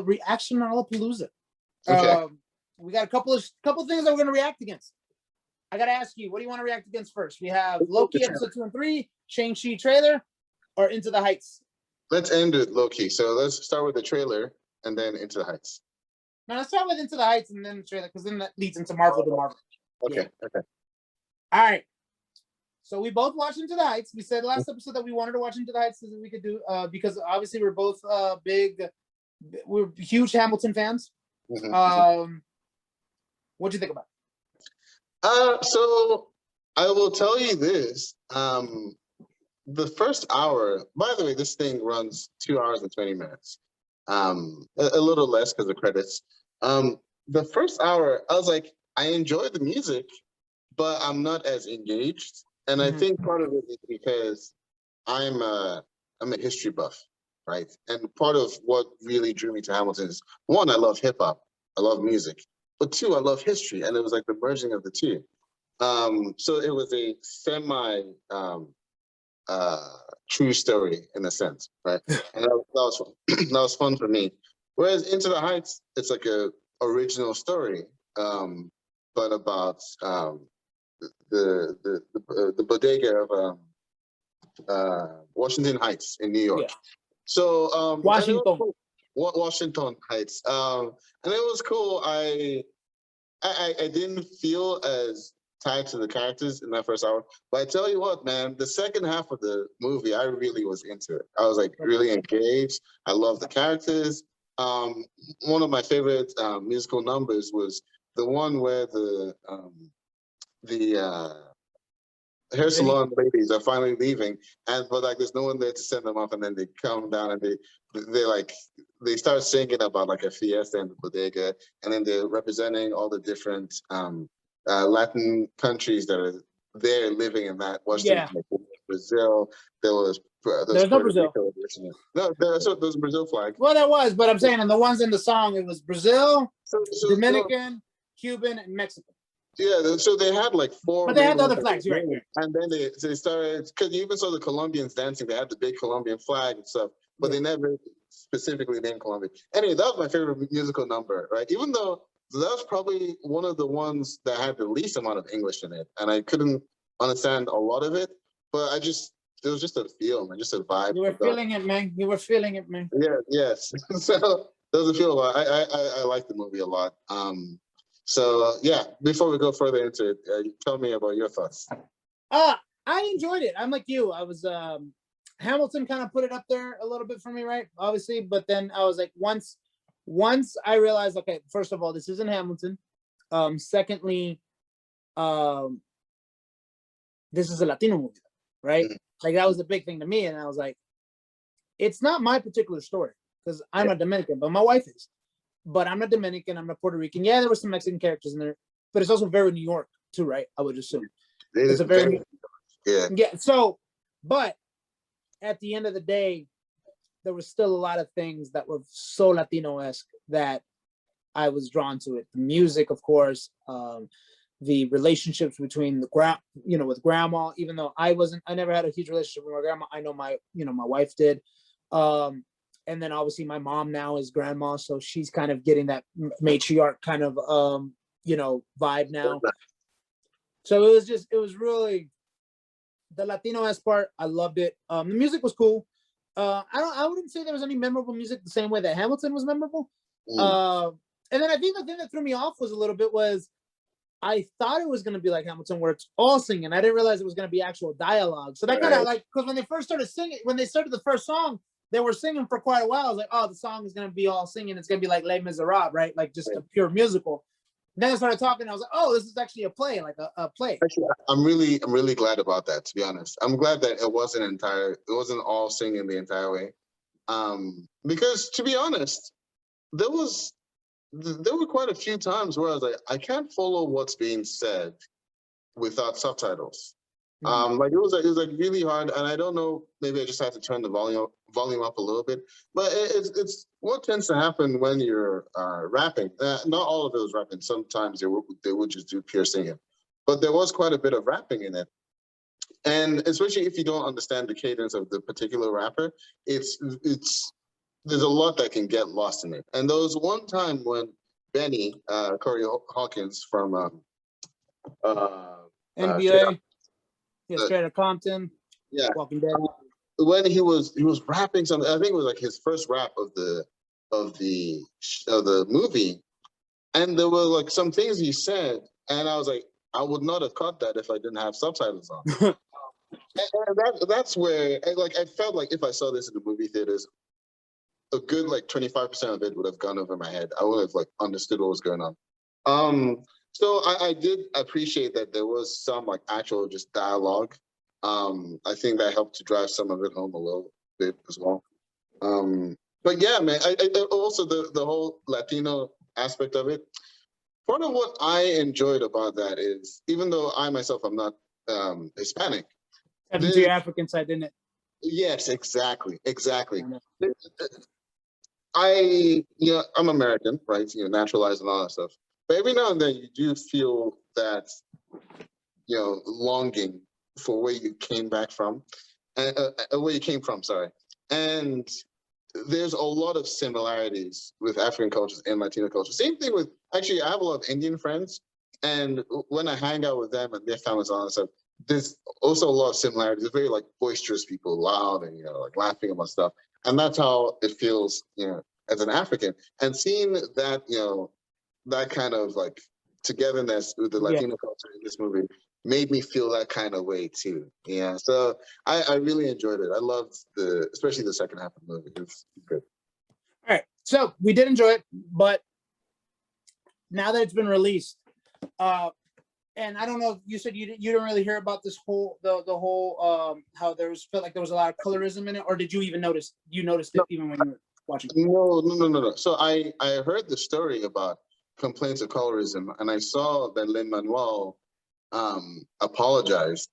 reaction Palooza. Okay. We got a couple things that we're going to react against. I got to ask you, what do you want to react against first? We have Loki episode 2 and 3, Shang-Chi trailer, or Into the Heights? Let's end with Loki. So let's start with the trailer and then Into the Heights. No, let's start with Into the Heights and then the trailer, because then that leads into Marvel to Marvel. Okay. Yeah. Okay. All right. So we both watched Into the Heights. We said last episode that we wanted to watch Into the Heights so that we could do because obviously we're both we're huge Hamilton fans. Mm-hmm. What'd you think about it? So I will tell you this. The first hour, by the way, this thing runs 2 hours and 20 minutes. A little less because of credits. The first hour, I was like, I enjoy the music, but I'm not as engaged. And I think part of it is because I'm a history buff, right? And part of what really drew me to Hamilton is, one, I love hip hop, I love music, but two, I love history, and it was like the merging of the two. So it was a semi true story in a sense, right? And that was fun. That was fun for me. Whereas Into the Heights, it's like a original story, but about the bodega of Washington Heights in New York. Yeah. So Washington Heights, and it was cool. I didn't feel as tied to the characters in that first hour, but I tell you what, man, the second half of the movie, I really was into it. I was like really engaged. I love the characters. One of my favorite musical numbers was the one where the hair salon ladies are finally leaving, but like there's no one there to send them off, and then they come down and they start singing about like a fiesta in the bodega, and then they're representing all the different Latin countries that are there living in that Washington. Like Brazil, there's no Brazil. No, there's a Brazil flag. Well, there was, but I'm saying in the ones in the song, it was Brazil, Dominican, Cuban, and Mexican. Yeah, so they had like 4. But they had the other flags, right? And then they started, because you even saw the Colombians dancing. They had the big Colombian flag and stuff, but they never specifically named Colombia. Anyway, that was my favorite musical number, right? Even though that was probably one of the ones that had the least amount of English in it, and I couldn't understand a lot of it, but it was just a feel, man, just a vibe. You were feeling it, man. You were feeling it, man. Yeah, yes. So there was a feel a lot. I like the movie a lot. So yeah, before we go further into it, tell me about your thoughts. I enjoyed it. I'm like you. I was Hamilton kind of put it up there a little bit for me, right? Obviously, but then I was like, once I realized, okay, first of all, this isn't Hamilton. Secondly, this is a Latino movie, right? Like that was the big thing to me, and I was like, it's not my particular story because I'm a Dominican, but my wife is. But I'm not Dominican, I'm not Puerto Rican. Yeah, there were some Mexican characters in there, but it's also very New York too, right? I would assume. It's a very yeah. So, but at the end of the day, there was still a lot of things that were so Latino-esque that I was drawn to it. The music, of course, the relationships between with grandma, even though I never had a huge relationship with my grandma. I know my wife did. And then obviously my mom now is grandma, so she's kind of getting that matriarch kind of vibe now. So it was really the Latino-esque part. I loved it. The music was cool. I wouldn't say there was any memorable music the same way that Hamilton was memorable. And then I think the thing that threw me off was a little bit was I thought it was going to be like Hamilton where it's all singing. I didn't realize it was going to be actual dialogue. So that kind of like, because when they first started singing, when they started the first song, they were singing for quite a while. I was like, oh, the song is going to be all singing. It's going to be like Les Miserables, right? Like just a pure musical. Then I started talking. I was like, oh, this is actually a play, like a play. Actually, I'm really glad about that, to be honest. I'm glad that it wasn't all singing the entire way. Because to be honest, there were quite a few times where I was like, I can't follow what's being said without subtitles. Like it was like really hard, and I don't know, maybe I just had to turn the volume up a little bit, but it's what tends to happen when you're rapping. Not all of it was rapping. Sometimes they would just do pure singing, but there was quite a bit of rapping in it. And especially if you don't understand the cadence of the particular rapper, it's there's a lot that can get lost in it. And there was one time when Benny, Corey Hawkins from NBA, Straight Outta Compton, yeah, Walking Dead. When he was rapping something, I think it was like his first rap of the movie, and there were like some things he said, and I was like, I would not have caught that if I didn't have subtitles on. And that's where, like, I felt like if I saw this in the movie theaters, a good like 25% of it would have gone over my head. I would have like understood what was going on. So I did appreciate that there was some like actual just dialogue. I think that helped to drive some of it home a little bit as well. But yeah, man, I also the whole Latino aspect of it. Part of what I enjoyed about that is, even though I myself am not Hispanic, Having to your African side, didn't it? Yes, exactly. I'm American, right? Naturalized and all that stuff. But every now and then you do feel that, longing for where you came back from, where you came from, sorry. And there's a lot of similarities with African cultures and Latino culture. Same thing with, actually, I have a lot of Indian friends, and when I hang out with them and their families and all that stuff, there's also a lot of similarities. They're very like boisterous people, loud and like laughing about stuff, and that's how it feels, as an African. And seeing that, that kind of like togetherness with the Latino culture in this movie made me feel that kind of way too. Yeah, so I really enjoyed it. I loved especially the second half of the movie. It was good. All right, so we did enjoy it, but now that it's been released, and I don't know if you said you didn't really hear about this whole the whole how felt like there was a lot of colorism in it, or did you even notice? You noticed it even when you were watching? No. So I heard the story about complaints of colorism, and I saw that Lin Manuel apologized.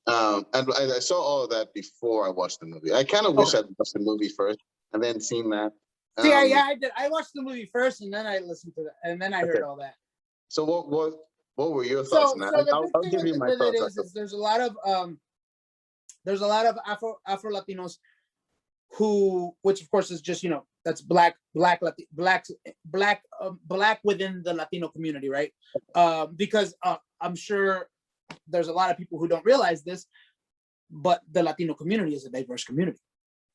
And I saw all of that before I watched the movie. I kind of wish I'd watched the movie first and then seen that. See, I did. I watched the movie first, and then I listened to that, and then I heard all that. So what were your thoughts on that? So the big thing with it is there's a lot of Afro Latinos who, which of course is just that's black within the Latino community, right? Because I'm sure there's a lot of people who don't realize this, but the Latino community is a diverse community.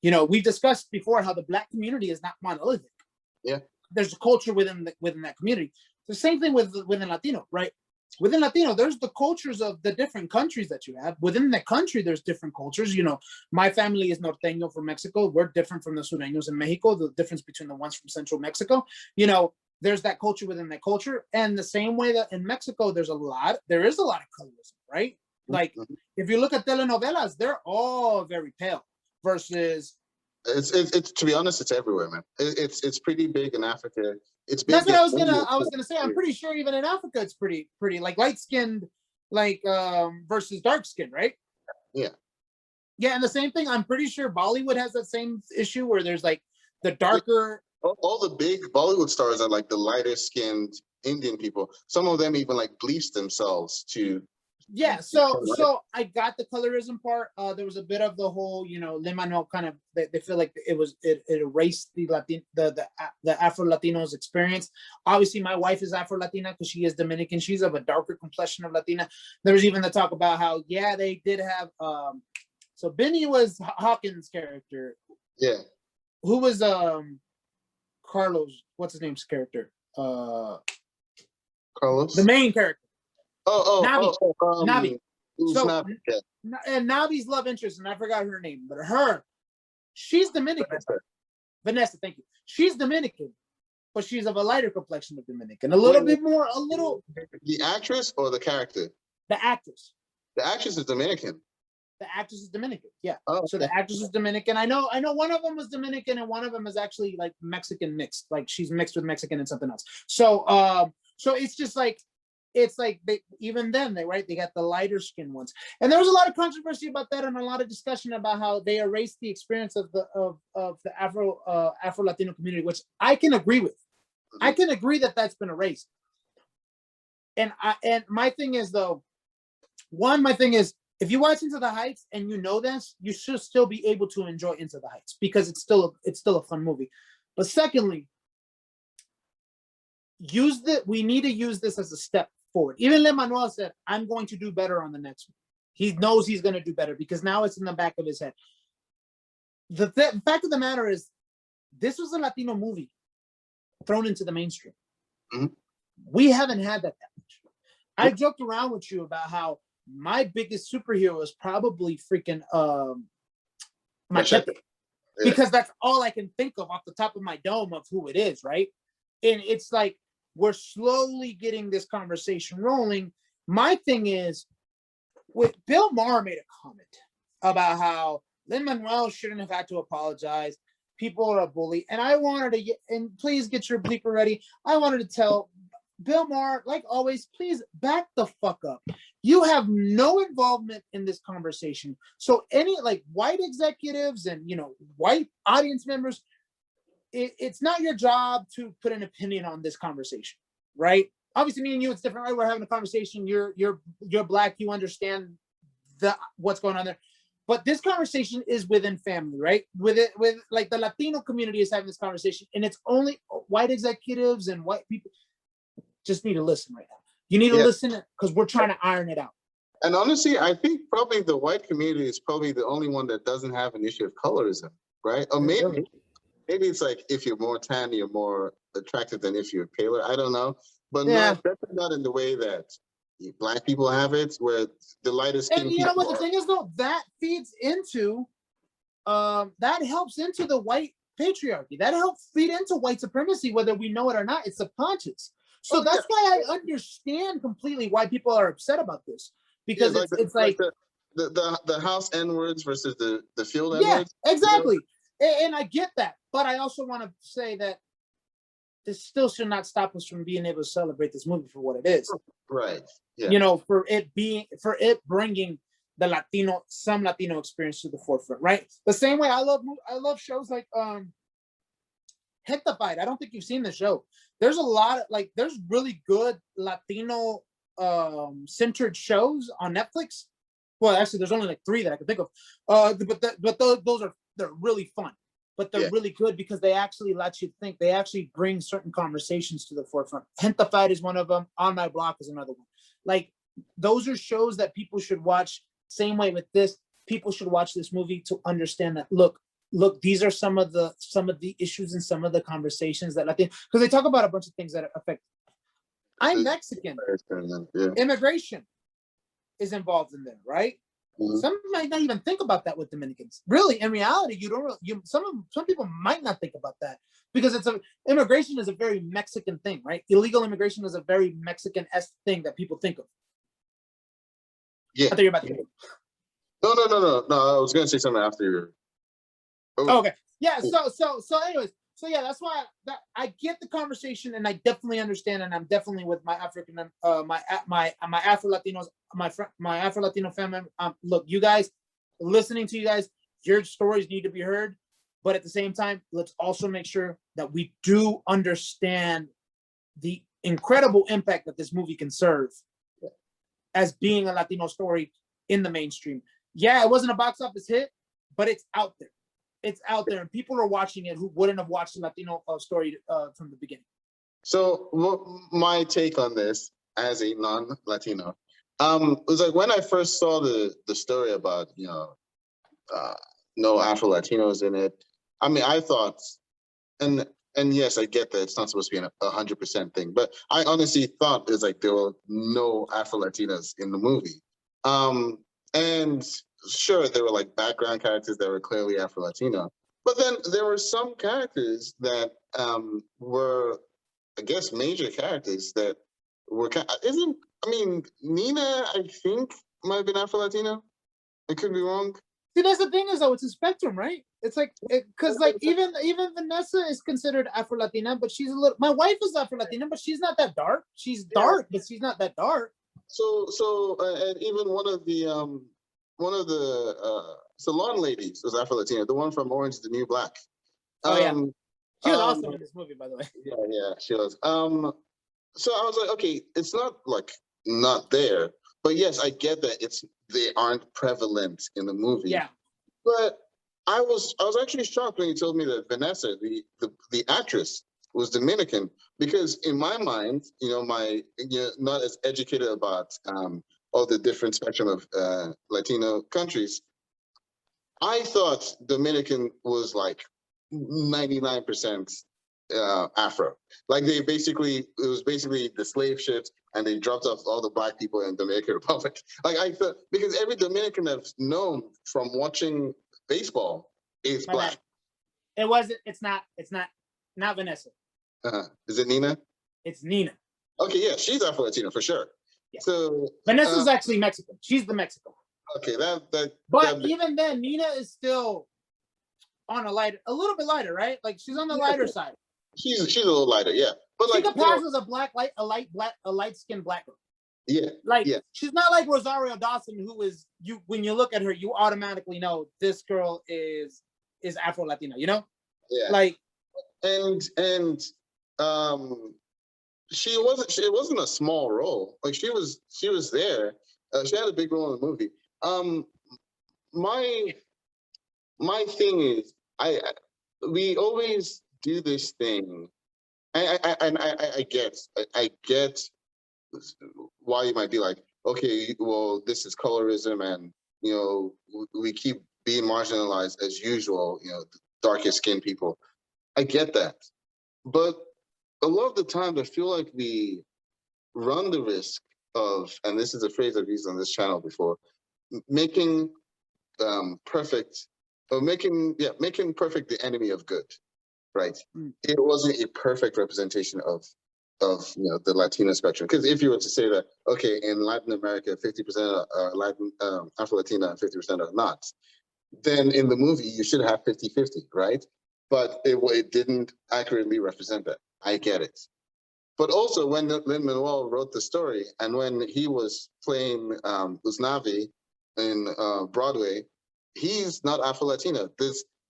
We've discussed before how the Black community is not monolithic. Yeah, there's a culture within that community. The same thing within Latino, right? Within Latino, there's the cultures of the different countries that you have. Within the country, there's different cultures. My family is norteño from Mexico. We're different from the sureños in Mexico. The difference between the ones from central Mexico. There's that culture within that culture. And the same way that in Mexico, there is a lot of colorism, right? Like if you look at telenovelas, they're all very pale versus. It's to be honest, it's everywhere, man. It's pretty big in Africa. It's big. That's what I was gonna say. I'm pretty sure even in Africa, it's pretty like light skinned, like versus dark skinned, right? Yeah. Yeah, and the same thing. I'm pretty sure Bollywood has that same issue where there's like the darker. All the big Bollywood stars are like the lighter skinned Indian people. Some of them even like bleach themselves to. Yeah, so I got the colorism part. There was a bit of the whole, Lin Manuel kind of they feel like it erased the Afro Latinos experience. Obviously, my wife is Afro Latina because she is Dominican. She's of a darker complexion of Latina. There was even the talk about how they did have so Benny was Hawkins' character. Yeah. Who was Carlos? What's his name's character? Carlos, the main character. Navi. So, Navi, yeah. And Navi's love interest, and I forgot her name, but she's Dominican. Vanessa, thank you. She's Dominican, but she's of a lighter complexion of Dominican. The actress or the character? The actress. The actress is Dominican. The actress is Dominican, yeah. Oh, so the actress is Dominican. I know one of them was Dominican, and one of them is actually like Mexican mixed. Like she's mixed with Mexican and something else. So it's just like. It's like they got the lighter skin ones, and there was a lot of controversy about that, and a lot of discussion about how they erased the experience of the Afro Latino community, which I can agree with. I can agree that that's been erased. And my thing is if you watch Into the Heights and you know this, you should still be able to enjoy Into the Heights because it's still a fun movie. But secondly, we need to use this as a step forward. Even Lin Manuel said, "I'm going to do better on the next one." He knows he's going to do better because now it's in the back of his head. The fact of the matter is, this was a Latino movie thrown into the mainstream. Mm-hmm. We haven't had that much. I joked around with you about how my biggest superhero is probably freaking Machete. Because that's all I can think of off the top of my dome of who it is, right? And it's like we're slowly getting this conversation rolling. My thing is, with Bill Maher made a comment about how Lin Manuel shouldn't have had to apologize. People are a bully, and I wanted to, and please get your bleeper ready. I wanted to tell Bill Maher, like always, please back the fuck up. You have no involvement in this conversation. So any like white executives and white audience members, it's not your job to put an opinion on this conversation, right? Obviously, me and you, it's different, right? We're having a conversation. You're black. You understand what's going on there. But this conversation is within family, right? With like the Latino community is having this conversation, and it's only white executives and white people just need to listen right now. You need to listen because we're trying to iron it out. And honestly, I think probably the white community is probably the only one that doesn't have an issue of colorism, right? Or maybe it's like if you're more tan, you're more attractive than if you're paler. I don't know, but definitely not in the way that black people have it, where the lightest skin. And you know what the thing is, though, that feeds into, that helps into the white patriarchy. That helps feed into white supremacy, whether we know it or not. It's subconscious. So that's why I understand completely why people are upset about this, because it's like the house N-words versus the field N-words. Yeah, exactly. And I get that, but I also want to say that this still should not stop us from being able to celebrate this movie for what it is. Right. Yeah. For it bringing some Latino experience to the forefront, right? The same way I love shows like Hectified. I don't think you've seen the show. There's a lot of there's really good Latino centered shows on Netflix. Well, actually, there's only like 3 that I can think of. But they're really fun. But they're really good because they actually let you think. They actually bring certain conversations to the forefront. Hectified is one of them. On My Block is another one. Like, those are shows that people should watch. Same way with this, people should watch this movie to understand that. Look, these are some of the issues and some of the conversations that because they talk about a bunch of things that affect. I'm Mexican. Immigration is involved in there, right? Mm-hmm. Some might not even think about that with Dominicans. Really, in reality, some people might not think about that because immigration is a very Mexican thing, right? Illegal immigration is a very Mexican-esque thing that people think of. Yeah. I thought you were about to. No. I was going to say something after you. Oh, okay. Yeah. So anyways. So yeah, that's why I get the conversation, and I definitely understand, and I'm definitely with my African, my Afro Latinos, my Afro Latino family. Look, you guys, listening to you guys, your stories need to be heard, but at the same time, let's also make sure that we do understand the incredible impact that this movie can serve as being a Latino story in the mainstream. Yeah, it wasn't a box office hit, but it's out there. It's out there, and people are watching it who wouldn't have watched the Latino story from the beginning. So my take on this as a non-Latino was like when I first saw the story about no Afro-Latinos in it. I mean, I thought, and yes, I get that it's not supposed to be 100% thing, but I honestly thought it's like there were no Afro-Latinas in the movie, and sure, there were like background characters that were clearly Afro-Latino, but then there were some characters that were, I guess, major characters that were. Nina, I think, might have been Afro-Latino. I could be wrong. See, that's the thing is though, it's a spectrum, right? It's like because even Vanessa is considered Afro-Latina, but she's a little. My wife is Afro-Latina, but she's not that dark. She's dark, but she's not that dark. So and even one of the salon ladies was Afro-Latina, the one from Orange is the New Black. She was awesome in this movie, by the way. Yeah, she was. So I was like, okay, it's not like not there, But yes, I get that they aren't prevalent in the movie. Yeah. But I was actually shocked when you told me that Vanessa, the actress, was Dominican, because in my mind, not as educated about all the different spectrum of Latino countries, I thought Dominican was like 99% Afro. Like it was basically the slave ships, and they dropped off all the black people in Dominican Republic. Like I thought, because every Dominican I've known from watching baseball is black. It wasn't. It's not Vanessa. Is it Nina? It's Nina. Okay, yeah, she's Afro-Latina for sure. Yeah. So Vanessa's actually Mexican. She's the Mexican. Okay, even then, Nina is still on a little bit lighter, right? Like she's on the lighter side. She's a little lighter, yeah. But she could pass as a light-skinned black girl. Yeah. She's not like Rosario Dawson, who is when you look at her, you automatically know this girl is Afro-Latina, you know? Yeah. Like and it wasn't a small role. Like she was there. She had a big role in the movie. My thing is, we always do this thing. I get why you might be like, okay, well, this is colorism, and we keep being marginalized as usual. The darkest skinned people. I get that, but a lot of the time, I feel like we run the risk of, and this is a phrase I've used on this channel before, making perfect the enemy of good, right? It wasn't a perfect representation of the Latino spectrum, because if you were to say that, okay, in Latin America 50% are Latin Afro-Latina and 50% are not, then in the movie you should have 50-50, right? But it didn't accurately represent that. I get it. But also, when Lin Manuel wrote the story, and when he was playing Usnavi in Broadway, he's not Afro-Latina.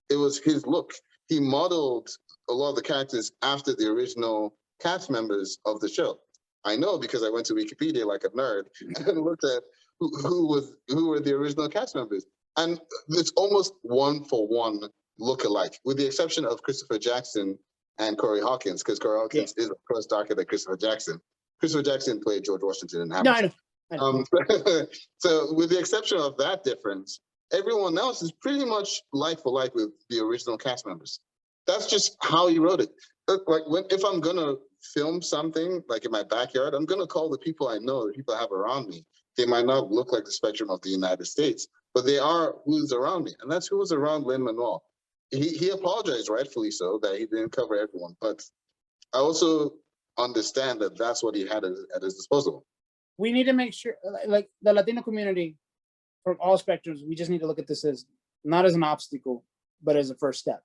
It was his look. He modeled a lot of the characters after the original cast members of the show. I know, because I went to Wikipedia like a nerd and looked at who were the original cast members, and it's almost one-for-one look-alike, with the exception of Christopher Jackson and Corey Hawkins, because Corey Hawkins is, of course, darker than Christopher Jackson. Christopher Jackson played George Washington in Hamilton. No, I know. So with the exception of that difference, everyone else is pretty much like for like with the original cast members. That's just how he wrote it. Like if I'm gonna film something like in my backyard, I'm gonna call the people I know, the people I have around me. They might not look like the spectrum of the United States, but they are who's around me, and that's who was around Lin Manuel. He apologized, rightfully so, that he didn't cover everyone, but I also understand that that's what he had at his disposal. We need to make sure, like the Latino community, from all spectrums, we just need to look at this as not as an obstacle, but as a first step.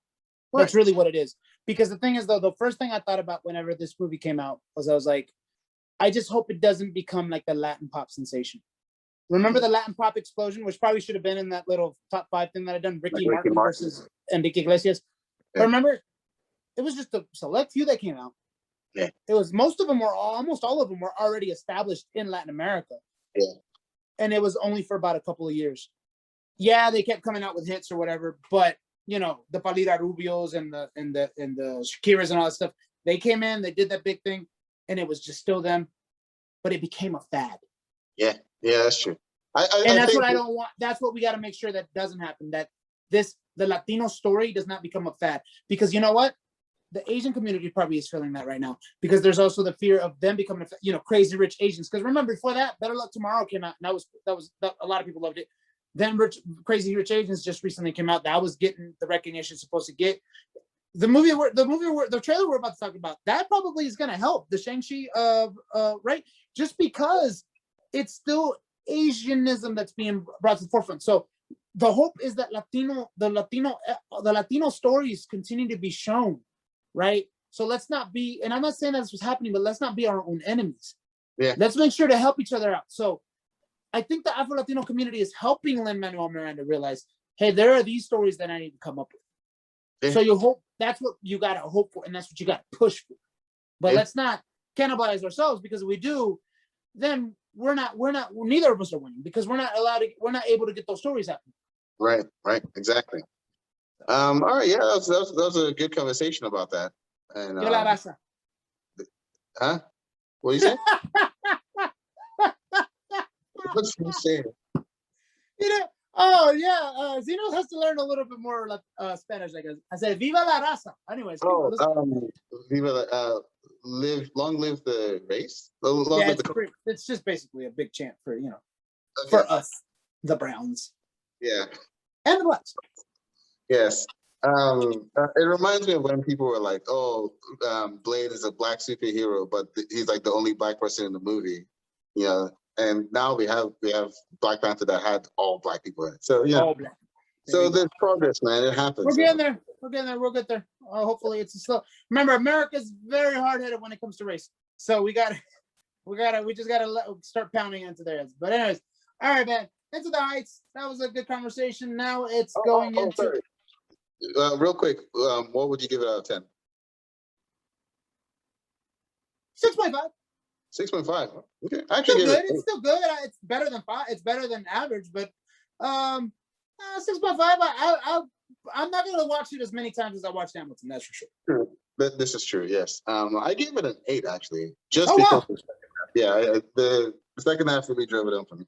Right. That's really what it is. Because the thing is, though, the first thing I thought about whenever this movie came out was, I was like, I just hope it doesn't become like the Latin pop sensation. Remember the Latin pop explosion, which probably should have been in that little top 5 thing that I done, Ricky Martin versus Enrique Iglesias. Yeah. But remember, it was just a select few that came out. Yeah. It was almost all of them were already established in Latin America. Yeah. And it was only for about a couple of years. Yeah, they kept coming out with hits or whatever, but the Palira Rubios and the Shakiras and all that stuff, they came in, they did that big thing, and it was just still them, but it became a fad. Yeah, that's true. That's what I don't want. That's what we got to make sure that doesn't happen. That the Latino story does not become a fad, because you know what? The Asian community probably is feeling that right now, because there's also the fear of them becoming, Crazy Rich Asians. Because remember, before that, Better Luck Tomorrow came out, and that was a lot of people loved it. Then Crazy Rich Asians just recently came out. That was getting the recognition it's supposed to get. The trailer we're about to talk about, that probably is going to help the Shang-Chi, right? Just because it's still Asianism that's being brought to the forefront. So the hope is that the Latino stories continue to be shown, right? So let's not be, and I'm not saying that's what's happening, but let's not be our own enemies. Yeah. Let's make sure to help each other out. So I think the Afro-Latino community is helping Lin Manuel Miranda realize, hey, there are these stories that I need to come up with. Yeah. So you hope, that's what you got to hope for, and that's what you got to push for. But let's not cannibalize ourselves, because if we do, then neither of us are winning because we're not able to get those stories happening. Right, exactly. All right, yeah, that was a good conversation about that. And huh? What do you say? What's you saying? Oh yeah, Zeno has to learn a little bit more like Spanish, I guess. I said "Viva la raza." Anyways, Viva, long live the race. Long yeah, live it's just basically a big chant for okay. for us, the Browns. Yeah. And the Blacks. Yes. It reminds me of when people were like, "Oh, Blade is a black superhero, but he's like the only black person in the movie," And now we have Black Panther that had all black people in it. So yeah. All black. So there's progress, man. It happens. We're getting there. We'll get there. Hopefully, it's a slow. Remember, America's very hard-headed when it comes to race. So we just gotta start pounding into their heads. But anyways, all right, man. Into the Heights. That was a good conversation. Now it's going into. Sorry. Real quick, what would you give it out of 10? 6.5. 6.5. Okay, Actually, it's still good. It's better than 5. It's better than average, but 6.5. I'm not gonna watch it as many times as I watched Hamilton. That's for sure. True. This is true. Yes. I gave it an 8 actually, just because. Wow. Yeah, the second half really drove it in for me.